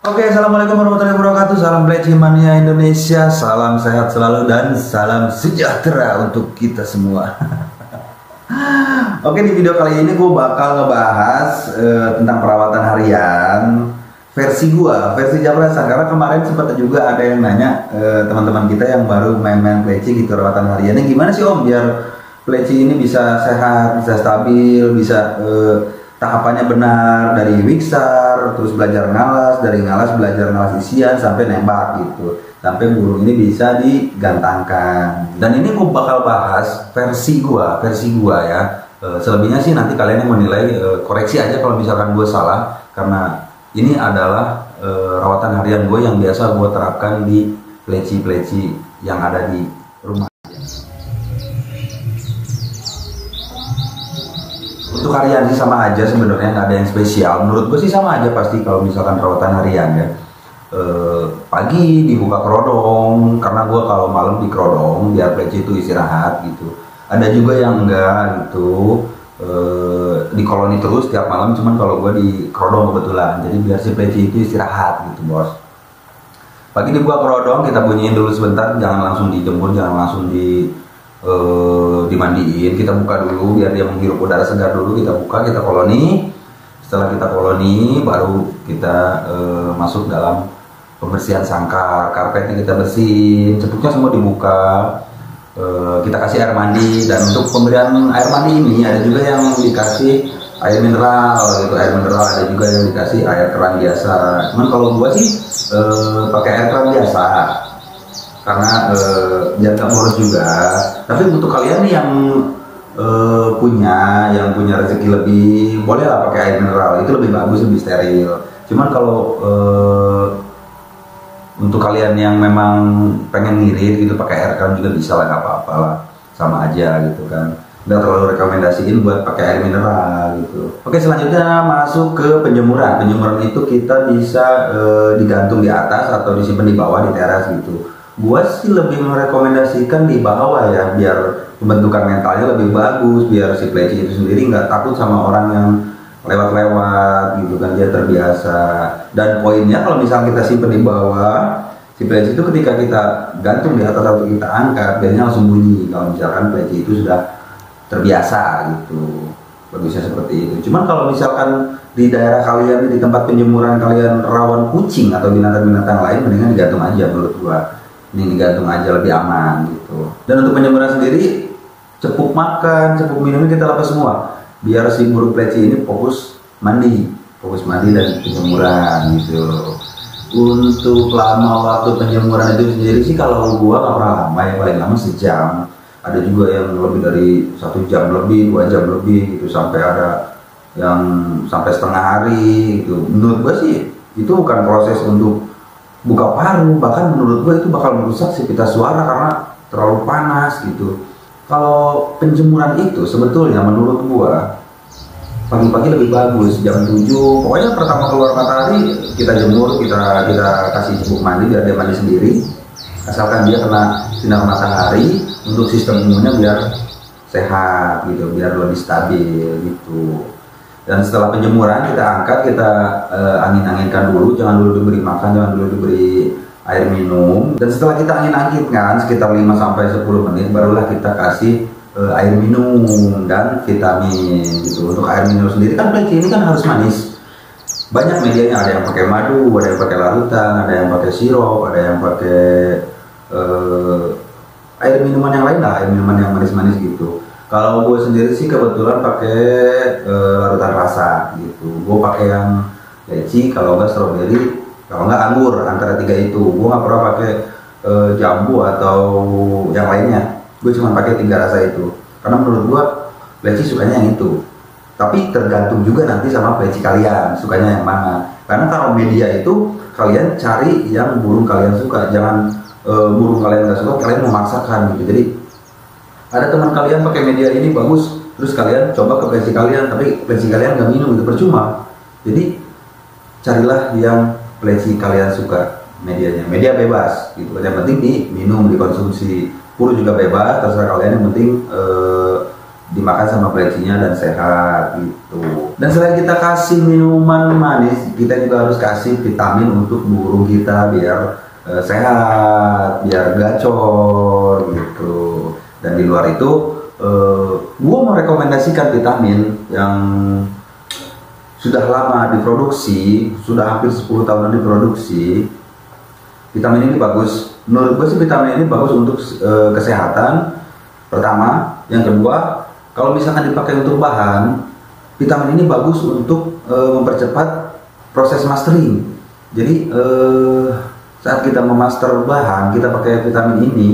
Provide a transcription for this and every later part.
Oke, assalamualaikum warahmatullahi wabarakatuh. Salam Pleci Mania Indonesia. Salam sehat selalu dan salam sejahtera untuk kita semua. Oke, di video kali ini gue bakal ngebahas tentang perawatan harian versi Jabrasan. Karena kemarin sempat juga ada yang nanya teman-teman kita yang baru main-main Pleci gitu, perawatan hariannya gimana sih Om biar Pleci ini bisa sehat, bisa stabil, bisa tahapannya benar dari wiksar, terus belajar ngalas, dari ngalas belajar ngalas isian sampai nembak gitu, sampai burung ini bisa digantangkan. Dan ini gue bakal bahas versi gua ya. Selebihnya sih nanti kalian yang menilai, koreksi aja kalau misalkan gue salah, karena ini adalah rawatan harian gue yang biasa gue terapkan di pleci-pleci yang ada di rumah. Untuk harian sih sama aja sebenarnya, nggak ada yang spesial. Menurut gue sih sama aja pasti kalau misalkan perawatan harian ya. Pagi dibuka kerodong, karena gue kalau malam di kerodong biar pleci itu istirahat gitu. Ada juga yang enggak gitu, di koloni terus tiap malam, cuman kalau gue di kerodong kebetulan. Jadi biar si pleci itu istirahat gitu bos. Pagi dibuka kerodong, kita bunyiin dulu sebentar, jangan langsung dijemur, jangan langsung dimandiin, kita buka dulu biar dia menghirup udara segar dulu. Kita buka, kita koloni. Setelah kita koloni baru kita masuk dalam pembersihan sangkar, karpetnya kita bersihin, cepuknya semua dibuka. Kita kasih air mandi, dan untuk pemberian air mandi ini ada juga yang dikasih air mineral gitu, ada juga yang dikasih air keran biasa. Cuman kalau gua sih pakai air keran biasa karena biar nggak boros juga. Tapi untuk kalian yang punya rezeki lebih, boleh lah pakai air mineral, itu lebih bagus, lebih steril. Cuman kalau untuk kalian yang memang pengen ngirit gitu pakai air kan juga bisa lah, nggak apa-apa lah, sama aja gitu kan. Nggak terlalu rekomendasiin buat pakai air mineral gitu. Oke, selanjutnya masuk ke penjemuran. Penjemuran itu kita bisa digantung di atas atau disimpan di bawah di teras gitu. Gua sih lebih merekomendasikan di bawah ya, biar pembentukan mentalnya lebih bagus, biar si pleci itu sendiri nggak takut sama orang yang lewat-lewat gitu kan, dia terbiasa. Dan poinnya kalau misalnya kita simpan di bawah, si pleci itu ketika kita gantung di atas atau kita angkat, biasanya langsung bunyi kalau misalkan pleci itu sudah terbiasa gitu. Bagusnya seperti itu. Cuman kalau misalkan di daerah kalian, di tempat penjemuran kalian rawan kucing atau binatang-binatang lain, mendingan digantung aja menurut gua. Ini digantung aja lebih aman gitu. Dan untuk penjemuran sendiri, cepuk makan, cepuk minumnya kita lepas semua, biar si burung pleci ini fokus mandi dan penjemuran gitu. Untuk lama waktu penjemuran itu sendiri sih kalau gua nggak pernah lama ya, paling lama sejam. Ada juga yang lebih dari 1 jam lebih, 2 jam lebih gitu, sampai ada yang sampai setengah hari gitu. Menurut gua sih itu bukan proses untuk buka paru, bahkan menurut gue itu bakal merusak sivitas suara karena terlalu panas gitu. Kalau penjemuran itu sebetulnya menurut gue pagi-pagi lebih bagus, jam 7, pokoknya pertama keluar matahari kita jemur, kita kasih cepuk mandi biar dia mandi sendiri, asalkan dia kena sinar matahari untuk sistem imunnya biar sehat gitu, biar lebih stabil gitu. Dan setelah penjemuran kita angkat, kita angin-anginkan dulu, jangan dulu diberi makan, jangan dulu diberi air minum. Dan setelah kita angin-anginkan sekitar 5-10 menit, barulah kita kasih air minum dan vitamin gitu. Untuk air minum sendiri kan pleci ini kan harus manis. Banyak medianya, ada yang pakai madu, ada yang pakai larutan, ada yang pakai sirup, ada yang pakai air minuman yang lain lah, air minuman yang manis-manis gitu. Kalau gue sendiri sih kebetulan pakai larutan rasa gitu. Gue pakai yang leci, kalau nggak stroberi, kalau nggak anggur, antara 3 itu. Gue nggak pernah pakai jambu atau yang lainnya. Gue cuma pakai 3 rasa itu. Karena menurut gue leci sukanya yang itu. Tapi tergantung juga nanti sama pleci kalian sukanya yang mana. Karena kalau media itu kalian cari yang burung kalian suka, jangan burung kalian nggak suka kalian memaksakan gitu. Jadi ada teman kalian pakai media ini bagus, terus kalian coba ke pleci kalian, tapi pleci kalian nggak minum, itu percuma. Jadi carilah yang pleci kalian suka medianya. Media bebas gitu, yang penting diminum, dikonsumsi. Pur juga bebas, terserah kalian, yang penting dimakan sama plecinya dan sehat gitu. Dan selain kita kasih minuman manis, kita juga harus kasih vitamin untuk burung kita biar sehat, biar gacor gitu. Dan di luar itu gue merekomendasikan vitamin yang sudah lama diproduksi, sudah hampir 10 tahunan diproduksi. Vitamin ini bagus, menurut gue sih vitamin ini bagus untuk kesehatan pertama. Yang kedua, kalau misalkan dipakai untuk bahan, vitamin ini bagus untuk mempercepat proses mastering. Jadi saat kita memaster bahan, kita pakai vitamin ini,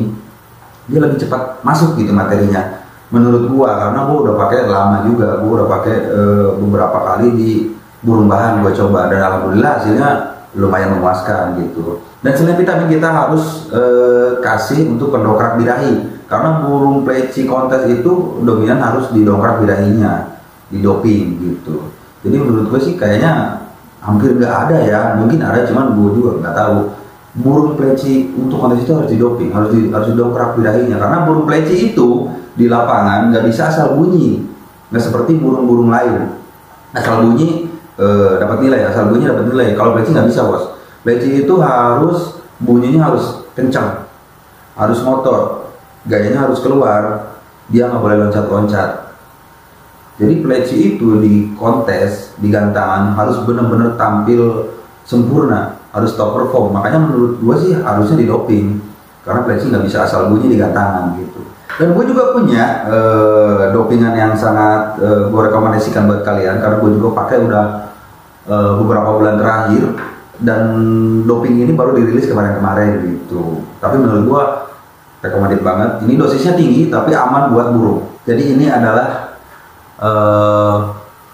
dia lebih cepat masuk gitu materinya. Menurut gua, karena gua udah pakai lama juga, gua udah pakai beberapa kali di burung bahan gua coba, dan alhamdulillah hasilnya lumayan memuaskan gitu. Dan selain vitamin, kita harus kasih untuk pendongkrak birahi, karena burung pleci kontes itu dominan harus didongkrak birahinya, didoping gitu. Jadi menurut gue sih kayaknya hampir nggak ada ya, mungkin ada cuman gue juga nggak tahu. Burung pleci untuk kontes itu harus didoping, harus didongkrak birahinya, karena burung pleci itu di lapangan nggak bisa asal bunyi, nggak seperti burung-burung lain. Asal bunyi dapat nilai, asal bunyi dapat nilai. Kalau pleci nggak bisa bos. Pleci itu harus bunyinya harus kencang, harus motor, gayanya harus keluar, dia nggak boleh loncat-loncat. Jadi pleci itu di kontes, di gantangan harus benar-benar tampil sempurna, harus top perform. Makanya menurut gue sih harusnya didoping, karena pleci nggak bisa asal bunyi di gantangan gitu. Dan gue juga punya dopingan yang sangat gue rekomendasikan buat kalian, karena gue juga pakai udah beberapa bulan terakhir, dan doping ini baru dirilis kemarin-kemarin gitu. Tapi menurut gue recommended banget. Ini dosisnya tinggi tapi aman buat burung. Jadi ini adalah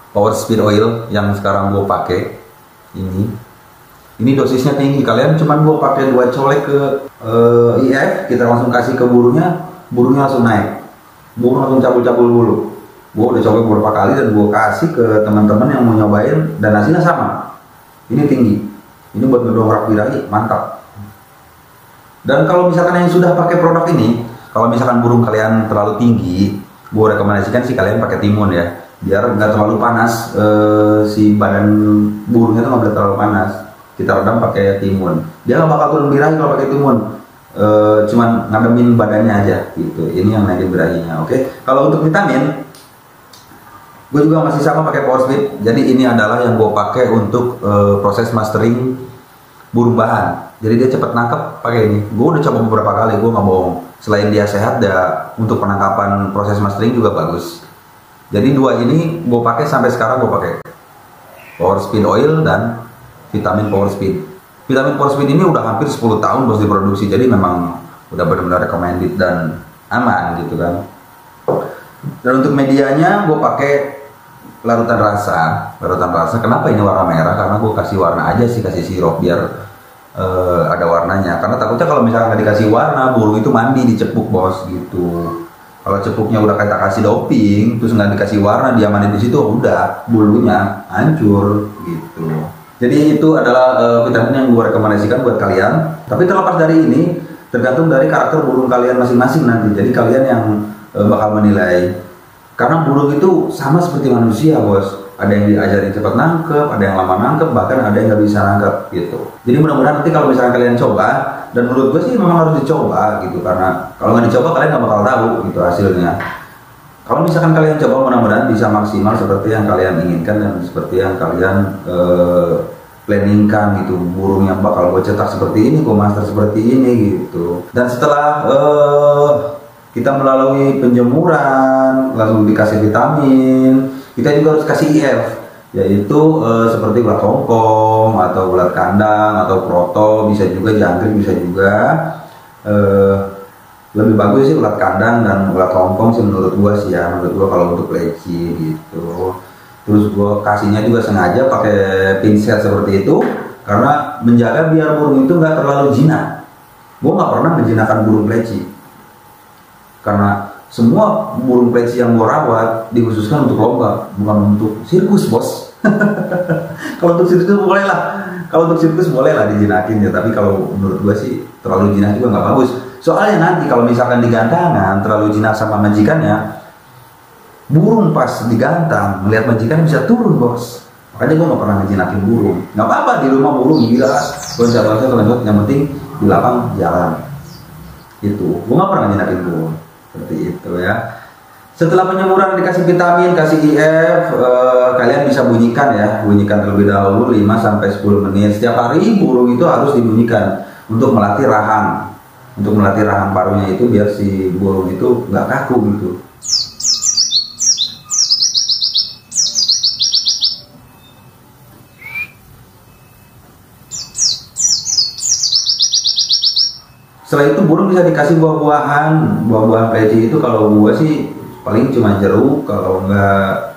Power Speed Oil yang sekarang gue pakai. Ini dosisnya tinggi. Kalian cuman gue pakai 2 colek ke IF, kita langsung kasih ke burungnya langsung naik. Burung langsung cabul-cabul bulu. Gue udah coba beberapa kali dan gue kasih ke teman-teman yang mau nyobain, dan hasilnya sama. Ini tinggi. Ini buat ngedongkrak birahi, mantap. Dan kalau misalkan yang sudah pakai produk ini, kalau misalkan burung kalian terlalu tinggi, gue rekomendasikan sih kalian pakai timun ya, biar nggak terlalu panas, si badan burungnya tuh nggak boleh terlalu panas. Kita redam pakai timun, dia nggak bakal turun birahi kalau pakai timun, cuman ngademin badannya aja gitu. Ini yang naikin birahinya. Oke. Kalau untuk vitamin, gue juga masih sama pakai Power Speed. Jadi ini adalah yang gue pakai untuk proses mastering burung bahan. Jadi dia cepat nangkep pakai ini. Gue udah coba beberapa kali, gue nggak bohong. Selain dia sehat, untuk penangkapan proses mastering juga bagus. Jadi 2 ini gue pakai sampai sekarang. Gue pakai Power Speed Oil dan vitamin Power Speed. Vitamin Power Speed ini udah hampir 10 tahun bos diproduksi. Jadi memang udah benar-benar recommended dan aman gitu kan. Dan untuk medianya gue pakai larutan rasa. Kenapa ini warna merah? Karena gue kasih warna aja sih, kasih sirup biar ada warnanya. Karena takutnya kalau misalnya nggak dikasih warna, burung itu mandi di cepuk bos gitu. Kalau cepuknya udah kita kasih doping, terus nggak dikasih warna, dia mandi di situ, udah bulunya hancur gitu. Jadi itu adalah vitamin yang gue rekomendasikan buat kalian. Tapi terlepas dari ini, tergantung dari karakter burung kalian masing-masing nanti. Jadi kalian yang bakal menilai. Karena burung itu sama seperti manusia bos. Ada yang diajarin cepat nangkep, ada yang lama nangkep, bahkan ada yang nggak bisa nangkep gitu. Jadi mudah-mudahan nanti kalau misalnya kalian coba, dan menurut gue sih memang harus dicoba gitu, karena kalau nggak dicoba kalian nggak bakal tahu gitu hasilnya. Kalau misalkan kalian coba, mudah-mudahan bisa maksimal seperti yang kalian inginkan dan seperti yang kalian planningkan gitu. Burung yang bakal gue cetak seperti ini, gue master seperti ini gitu. Dan setelah kita melalui penjemuran, lalu dikasih vitamin, kita juga harus kasih IF, yaitu seperti ulat hongkong atau ulat kandang atau proto, bisa juga jangkrik, bisa juga lebih bagus sih ulat kandang dan ulat hongkong sih menurut gua sih ya, menurut gua kalau untuk pleci gitu. Terus gua kasihnya juga sengaja pakai pinset seperti itu karena menjaga biar burung itu nggak terlalu jinak. Gua nggak pernah menjinakkan burung pleci karena semua burung pleci yang gue rawat dikhususkan untuk lomba, bukan untuk sirkus bos. Kalau untuk sirkus boleh lah, dijinakin ya. Tapi kalau menurut gue sih terlalu jinak juga nggak bagus. Soalnya nanti kalau misalkan di gantangan terlalu jinak sama majikannya, burung pas digantang melihat majikan bisa turun bos. Makanya gue nggak pernah ngejinakin burung. Nggak apa-apa di rumah burung gila, loncat-loncat kelanjut, yang penting di lapang jalan. Itu, gue nggak pernah ngejinakin burung seperti itu ya. Setelah penyemuran dikasih vitamin, kasih IF, kalian bisa bunyikan ya, bunyikan terlebih dahulu 5-10 menit. Setiap hari burung itu harus dibunyikan untuk melatih rahang, parunya itu biar si burung itu nggak kaku gitu. Setelah itu burung bisa dikasih buah-buahan pleci itu kalau gua sih paling cuma jeruk, kalau enggak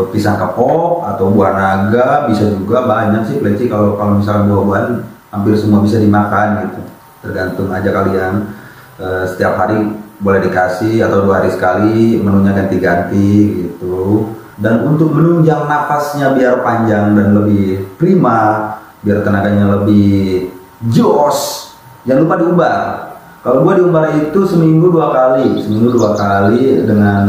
pisang kepok atau buah naga, bisa juga banyak sih pleci. Kalau misalkan buah-buahan hampir semua bisa dimakan gitu, tergantung aja kalian. Setiap hari boleh dikasih atau 2 hari sekali, menunya ganti-ganti gitu. Dan untuk menunjang nafasnya biar panjang dan lebih prima, biar tenaganya lebih jos, jangan lupa diumbar. Kalau gue diumbar itu seminggu 2 kali dengan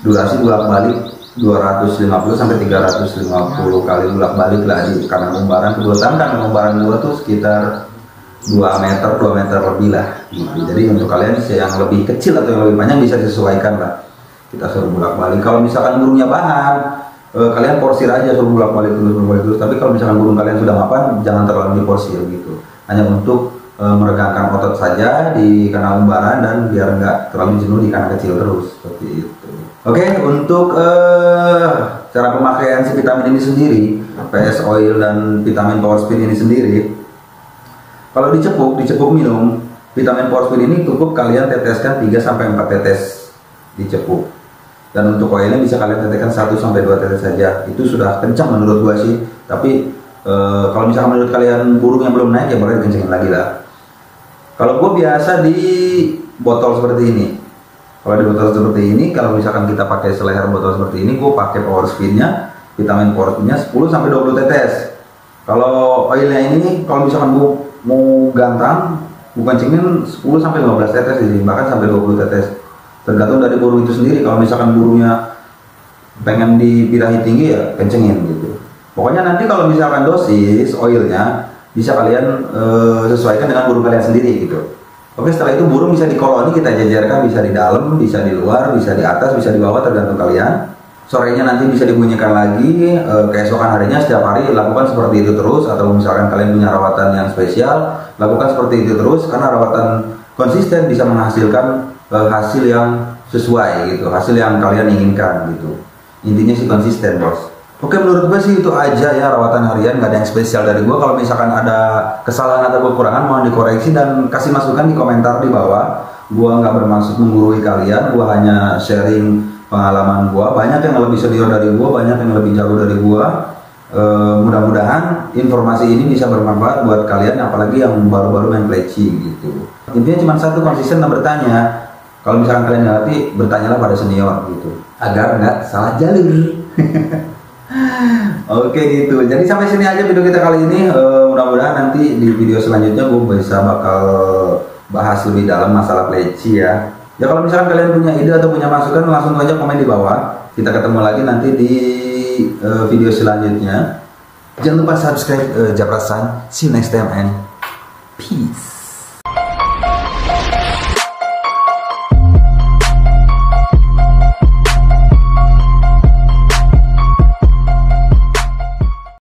durasi bolak-balik 250 sampai 350 kali bolak-balik lah di kandang umbaran. Kebetulan kandang umbaran gue tuh sekitar 2 meter lebih lah gitu. Jadi untuk kalian yang lebih kecil atau yang lebih panjang bisa disesuaikan lah. Kita suruh bolak-balik. Kalau misalkan burungnya bahan, kalian porsir aja, suruh bolak-balik terus. Tapi kalau misalkan burung kalian sudah mapan, jangan terlalu diporsir gitu. Hanya untuk meregangkan otot saja di kandang umbaran dan biar nggak terlalu jenuh di kandang kecil terus seperti itu. Oke, untuk cara pemakaian si vitamin ini sendiri, PS Oil dan vitamin Power Speed ini sendiri, kalau dicepuk minum, vitamin Power Speed ini cukup kalian teteskan 3-4 tetes dicepuk. Dan untuk oilnya bisa kalian teteskan 1-2 tetes saja. Itu sudah kencang menurut gua sih. Tapi kalau misalkan menurut kalian burung yang belum naik ya boleh dikencengin lagi lah. Kalau gue biasa di botol seperti ini. Kalau di botol seperti ini, kalau misalkan kita pakai seleher botol seperti ini, gue pakai Power Speednya, vitamin Power Speednya 10-20 tetes. Kalau oilnya ini, kalau misalkan gue mau gantang, gue kencingin 10-15 tetes, bahkan sampai 20 tetes. Tergantung dari burung itu sendiri. Kalau misalkan burungnya pengen dibirahi tinggi ya kencengin gitu. Pokoknya nanti kalau misalkan dosis oilnya bisa kalian sesuaikan dengan burung kalian sendiri gitu. Oke, setelah itu burung bisa di koloni kita jajarkan, bisa di dalam, bisa di luar, bisa di atas, bisa di bawah, tergantung kalian. Sorenya nanti bisa dibunyikan lagi, keesokan harinya setiap hari lakukan seperti itu terus. Atau misalkan kalian punya rawatan yang spesial, lakukan seperti itu terus, karena rawatan konsisten bisa menghasilkan hasil yang sesuai gitu, hasil yang kalian inginkan gitu. Intinya sih konsisten bos. Oke, menurut gue sih itu aja ya rawatan harian, nggak ada yang spesial dari gue. Kalau misalkan ada kesalahan atau kekurangan mohon dikoreksi dan kasih masukan di komentar di bawah. Gue nggak bermaksud menggurui kalian, gue hanya sharing pengalaman gue. Banyak yang lebih senior dari gue, banyak yang lebih jago dari gue. Mudah-mudahan informasi ini bisa bermanfaat buat kalian, apalagi yang baru-baru main pleci gitu. Intinya cuma satu, konsisten dan bertanya. Kalau misalkan kalian ngerti, bertanyalah pada senior gitu, agar nggak salah jalur. Oke gitu. Jadi sampai sini aja video kita kali ini. Mudah-mudahan nanti di video selanjutnya gue bakal bahas lebih dalam masalah pleci ya. Ya kalau misalkan kalian punya ide atau punya masukan langsung aja komen di bawah. Kita ketemu lagi nanti di video selanjutnya. Jangan lupa subscribe Japrasan. See you next time and peace.